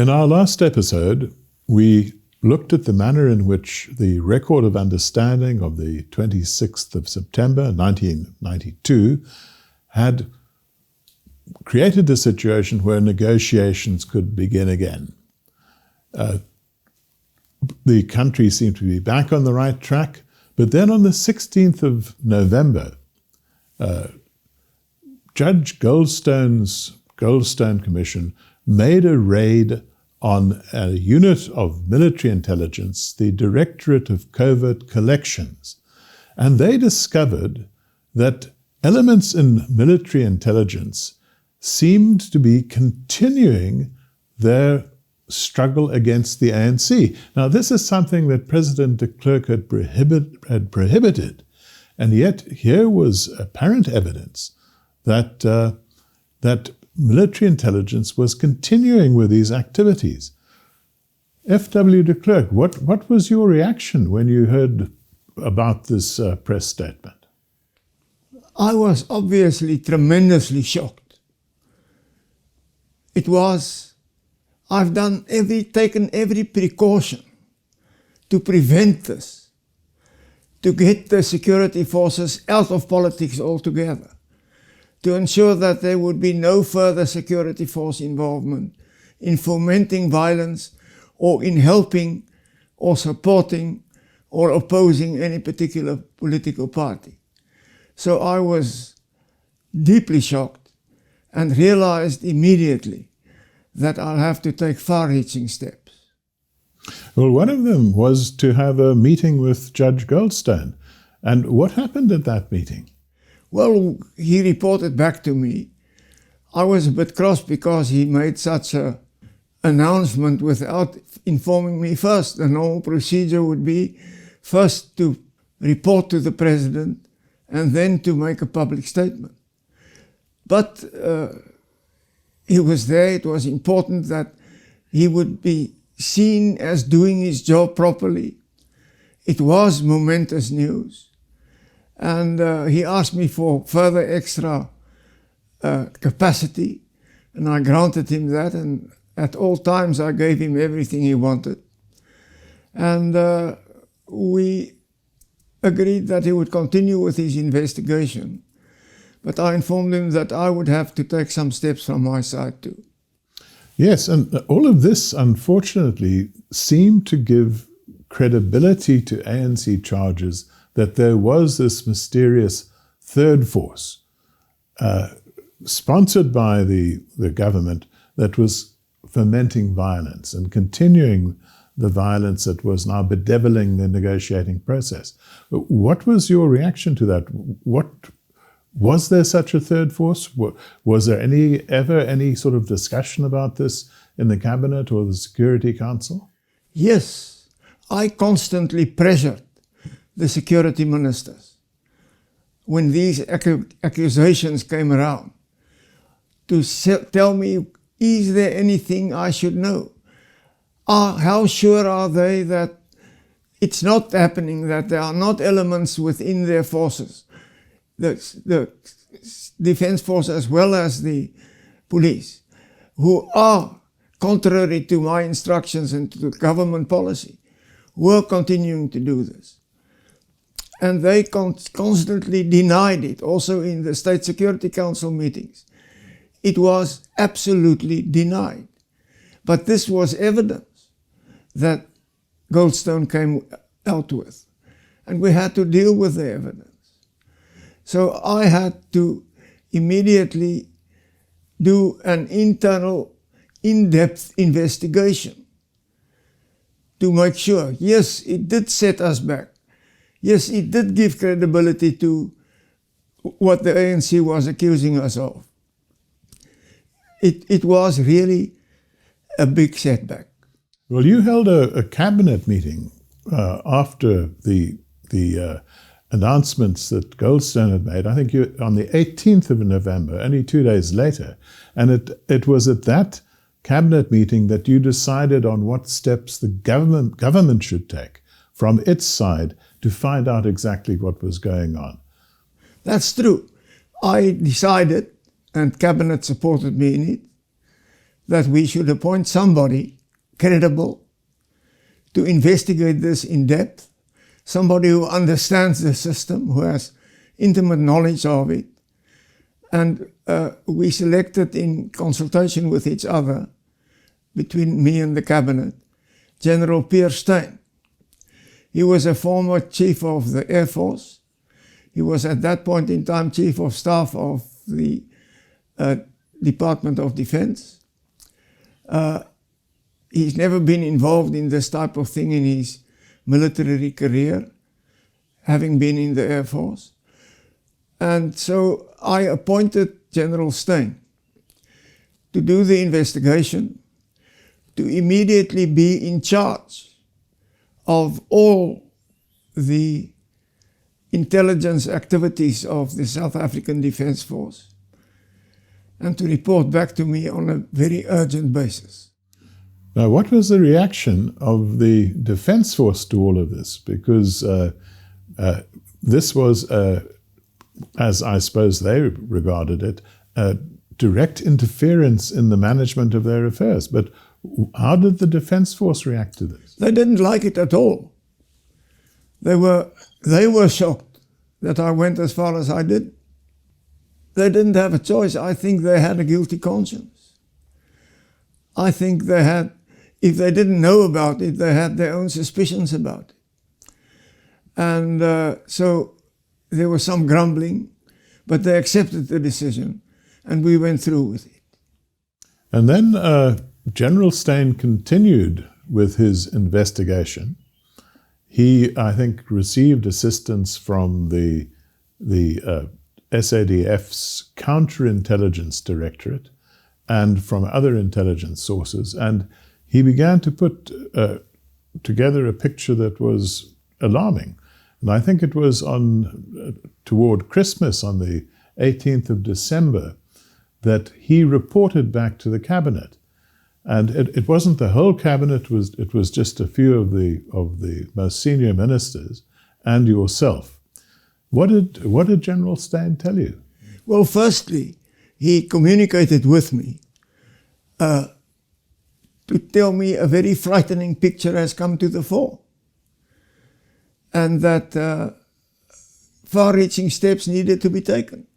In our last episode, we looked at the manner in which the Record of Understanding of the 26th of September 1992 had created a situation where negotiations could begin again. The country seemed to be back on the right track, but then on the 16th of November, Judge Goldstone's Goldstone Commission made a raid on a unit of military intelligence, the Directorate of Covert Collections, and they discovered that elements in military intelligence seemed to be continuing their struggle against the ANC. Now, this is something that President de Klerk had prohibited, and yet here was apparent evidence that that military intelligence was continuing with these activities. FW de Klerk, what was your reaction when you heard about this press statement? I was obviously tremendously shocked. I've taken every precaution to prevent this, to get the security forces out of politics altogether, to ensure that there would be no further security force involvement in fomenting violence or in helping or supporting or opposing any particular political party. So I was deeply shocked and realized immediately that I'll have to take far-reaching steps. Well, one of them was to have a meeting with Judge Goldstone. And what happened at that meeting? Well, he reported back to me. I was a bit cross because he made such an announcement without informing me first. The normal procedure would be first to report to the president and then to make a public statement. But he was there. It was important that he would be seen as doing his job properly. It was momentous news. And he asked me for further extra capacity, and I granted him that, and at all times I gave him everything he wanted. And we agreed that he would continue with his investigation, but I informed him that I would have to take some steps from my side too. Yes, and all of this, unfortunately, seemed to give credibility to ANC charges that there was this mysterious third force sponsored by the government that was fomenting violence and continuing the violence that was now bedeviling the negotiating process. What was your reaction to that? Was there such a third force? Was there ever any sort of discussion about this in the cabinet or the Security Council? Yes, I constantly pressured the security ministers when these accusations came around to tell me, is there anything I should know? How sure are they that it's not happening, that there are not elements within their forces, the defense force as well as the police, who are, contrary to my instructions and to the government policy, were continuing to do this. And they constantly denied it, also in the State Security Council meetings. It was absolutely denied. But this was evidence that Goldstone came out with. And we had to deal with the evidence. So I had to immediately do an internal, in-depth investigation to make sure, yes, it did set us back. Yes, it did give credibility to what the ANC was accusing us of. It was really a big setback. Well, you held a cabinet meeting after the announcements that Goldstone had made, I think on the 18th of November, only 2 days later. And it was at that cabinet meeting that you decided on what steps the government should take from its side to find out exactly what was going on. That's true. I decided, and Cabinet supported me in it, that we should appoint somebody credible to investigate this in depth, somebody who understands the system, who has intimate knowledge of it. And we selected, in consultation with each other, between me and the cabinet, General Steyn. He was a former chief of the Air Force. He was at that point in time chief of staff of the Department of Defense. He's never been involved in this type of thing in his military career, having been in the Air Force. And so I appointed General Steyn to do the investigation, to immediately be in charge of all the intelligence activities of the South African Defence Force, and to report back to me on a very urgent basis. Now, what was the reaction of the Defence Force to all of this? Because this was, as I suppose they regarded it, direct interference in the management of their affairs. But how did the Defence Force react to this? They didn't like it at all. They were shocked that I went as far as I did. They didn't have a choice. I think they had a guilty conscience. I think they had, if they didn't know about it, they had their own suspicions about it. And so there was some grumbling, but they accepted the decision, and we went through with it. And then General Steyn continued with his investigation. He, I think, received assistance from the SADF's Counterintelligence Directorate and from other intelligence sources. And he began to put together a picture that was alarming. And I think it was toward Christmas, on the 18th of December, that he reported back to the cabinet. And it wasn't the whole cabinet, it was just a few of the most senior ministers and yourself. What did General Steyn tell you? Well, firstly, he communicated with me to tell me a very frightening picture has come to the fore, and that far-reaching steps needed to be taken.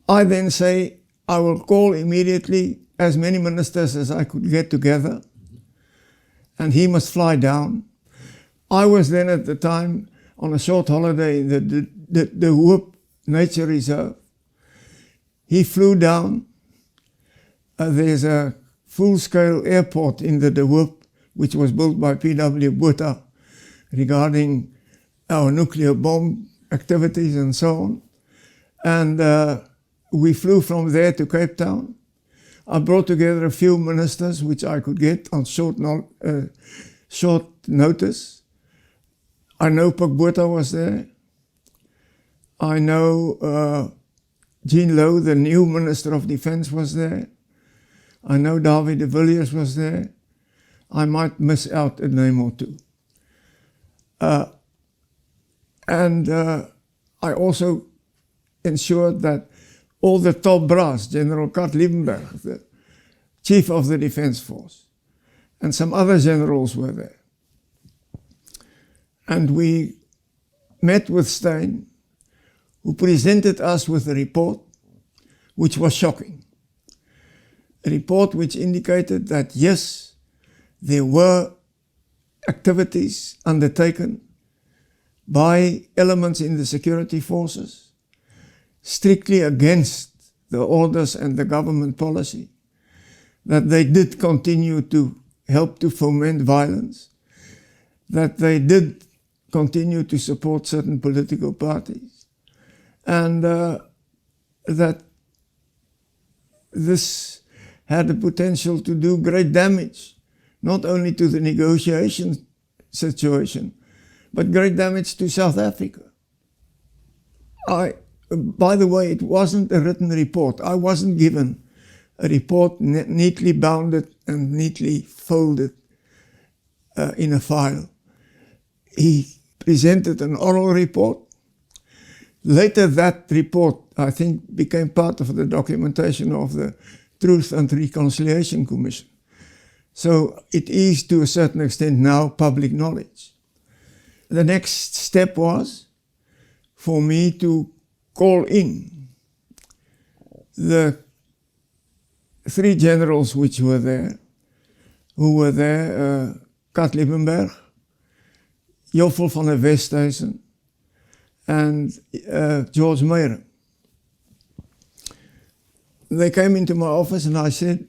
I then say, I will call immediately as many ministers as I could get together, and he must fly down. I was then at the time on a short holiday in the Hoop Nature Reserve. He flew down. There's a full-scale airport in the De Hoop, which was built by FW de Klerk, regarding our nuclear bomb activities and so on. And we flew from there to Cape Town. I brought together a few ministers which I could get on short notice. I know Botha was there. I know Jean Lowe, the new Minister of Defence, was there. I know David de Villiers was there. I might miss out a name or two. And I also ensured that all the top brass, General Kurt Liebenberg, the Chief of the Defence Force, and some other generals were there. And we met with Steyn, who presented us with a report which was shocking. A report which indicated that, yes, there were activities undertaken by elements in the security forces strictly against the orders and the government policy, that they did continue to help to foment violence, that they did continue to support certain political parties, and that this had the potential to do great damage, not only to the negotiation situation, but great damage to South Africa. By the way, it wasn't a written report. I wasn't given a report neatly bounded and neatly folded in a file. He presented an oral report. Later, that report, I think, became part of the documentation of the Truth and Reconciliation Commission. So it is to a certain extent now public knowledge. The next step was for me to call in the 3 generals which were there, Kat Liebenberg, Joffel van der Westhuizen, and George Meyer. They came into my office and I said,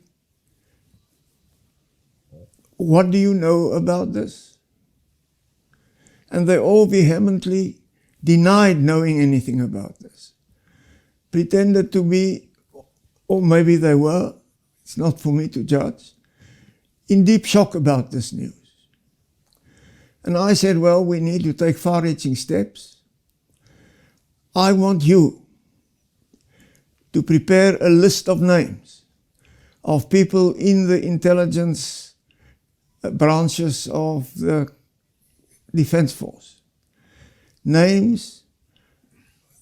"What do you know about this?" And they all vehemently denied knowing anything about this. Pretended to be, or maybe they were, it's not for me to judge, in deep shock about this news. And I said, well, we need to take far-reaching steps. I want you to prepare a list of names of people in the intelligence branches of the Defense Force. Names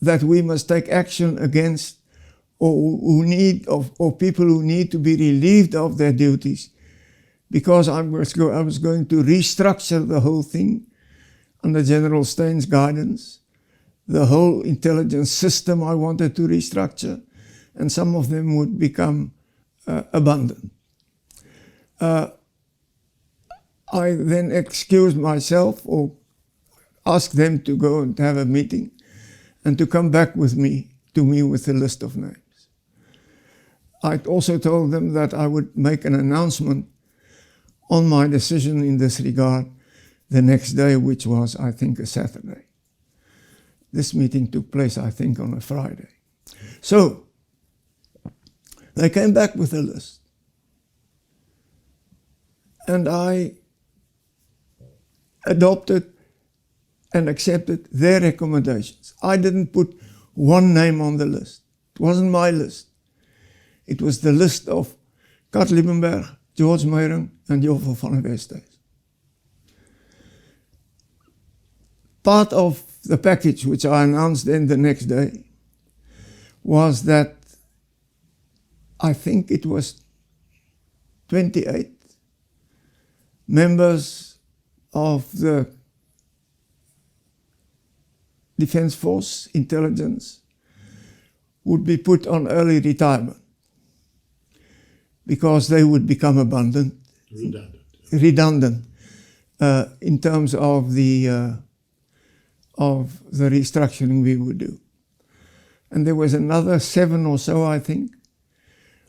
that we must take action against, or people who need to be relieved of their duties, because I was going to restructure the whole thing under General Steyn's guidance. The whole intelligence system I wanted to restructure, and some of them would become abundant. I then excused myself or asked them to go and have a meeting and to come back to me with a list of names. I also told them that I would make an announcement on my decision in this regard the next day, which was, I think, a Saturday. This meeting took place, I think, on a Friday. So they came back with a list. And I adopted and accepted their recommendations. I didn't put one name on the list. It wasn't my list. It was the list of Kat Liebenberg, George Meyer, and Joffel van der Westhuizen. Part of the package which I announced then the next day was that I think it was 28 members of the Defense Force intelligence would be put on early retirement because they would become redundant in terms of the restructuring we would do. And there was another 7 or so, I think,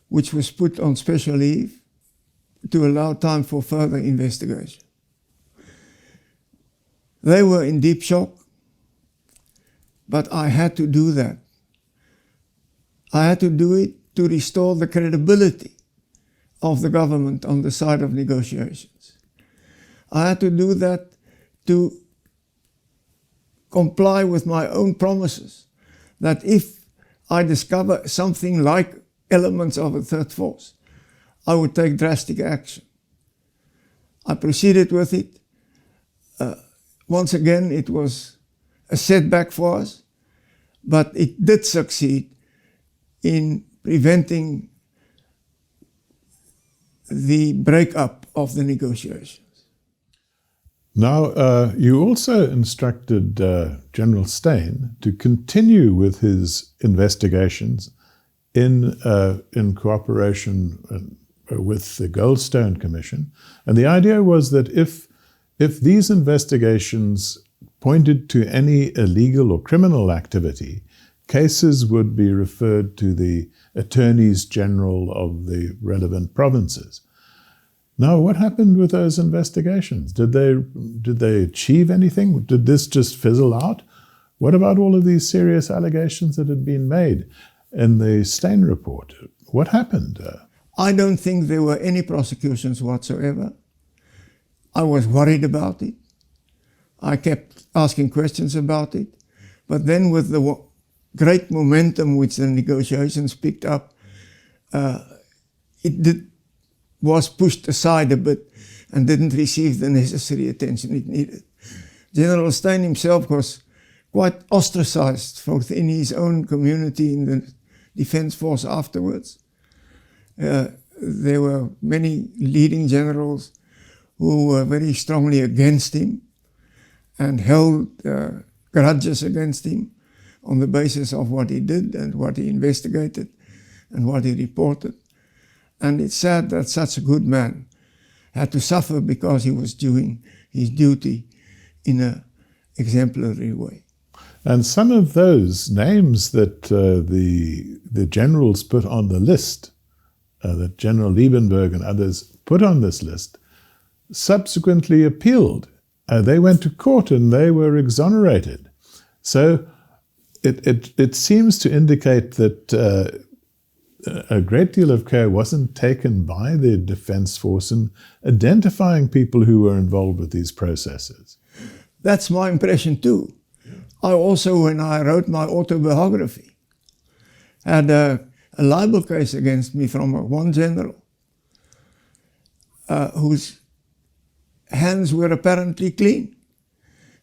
which was put on special leave to allow time for further investigation. They were in deep shock, but I had to do that. I had to do it to restore the credibility of the government on the side of negotiations. I had to do that to comply with my own promises that if I discover something like elements of a third force, I would take drastic action. I proceeded with it. Once again, it was a setback for us, but it did succeed in preventing the breakup of the negotiations. Now, you also instructed General Steyn to continue with his investigations in cooperation with the Goldstone Commission. And the idea was that if these investigations pointed to any illegal or criminal activity, cases would be referred to the attorneys general of the relevant provinces. Now, what happened with those investigations? Did they achieve anything? Did this just fizzle out? What about all of these serious allegations that had been made in the Steyn report? What happened? I don't think there were any prosecutions whatsoever. I was worried about it. I kept asking questions about it. But then with the great momentum which the negotiations picked up, was pushed aside a bit and didn't receive the necessary attention it needed. General Steyn himself was quite ostracized within his own community in the Defense Force afterwards. There were many leading generals who were very strongly against him and held grudges against him on the basis of what he did and what he investigated and what he reported. And it's sad that such a good man had to suffer because he was doing his duty in an exemplary way. And some of those names that the generals put on the list, that General Liebenberg and others put on this list, subsequently appealed. They went to court and they were exonerated. So it seems to indicate that a great deal of care wasn't taken by the Defence Force in identifying people who were involved with these processes. That's my impression too. I also, when I wrote my autobiography, had a libel case against me from one general whose hands were apparently clean.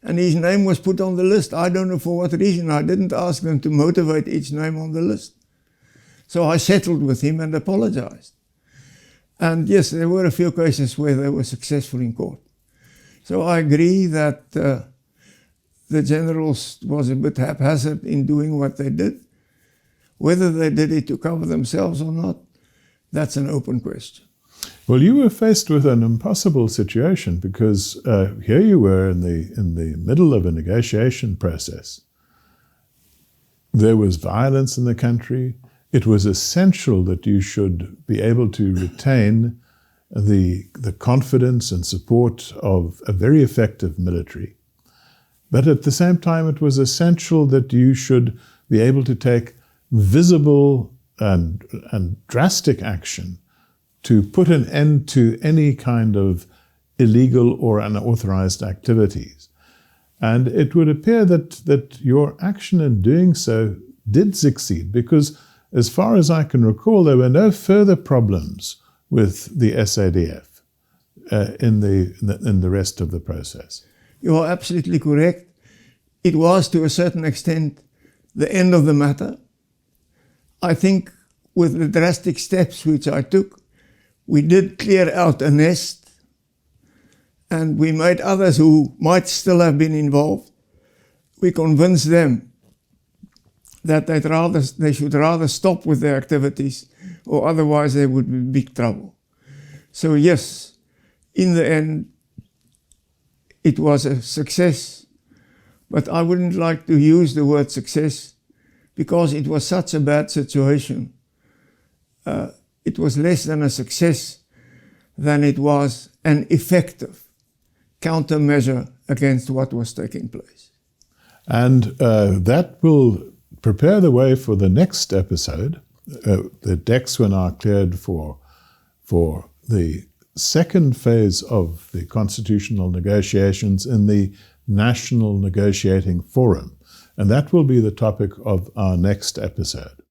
And his name was put on the list. I don't know for what reason. I didn't ask them to motivate each name on the list. So I settled with him and apologized. And yes, there were a few cases where they were successful in court. So I agree that the generals was a bit haphazard in doing what they did. Whether they did it to cover themselves or not, that's an open question. Well, you were faced with an impossible situation because here you were in the middle of a negotiation process. There was violence in the country. It was essential that you should be able to retain the confidence and support of a very effective military. But at the same time, it was essential that you should be able to take visible and drastic action to put an end to any kind of illegal or unauthorized activities. And it would appear that your action in doing so did succeed because, as far as I can recall, there were no further problems with the SADF in the rest of the process. You are absolutely correct. It was, to a certain extent, the end of the matter. I think with the drastic steps which I took, we did clear out a nest, and we made others who might still have been involved, we convinced them that they should rather stop with their activities, or otherwise they would be in big trouble. So yes, in the end, it was a success, but I wouldn't like to use the word success because it was such a bad situation. It was less than a success than it was an effective countermeasure against what was taking place. And that will prepare the way for the next episode. The decks were now cleared for the second phase of the constitutional negotiations in the National Negotiating Forum. And that will be the topic of our next episode.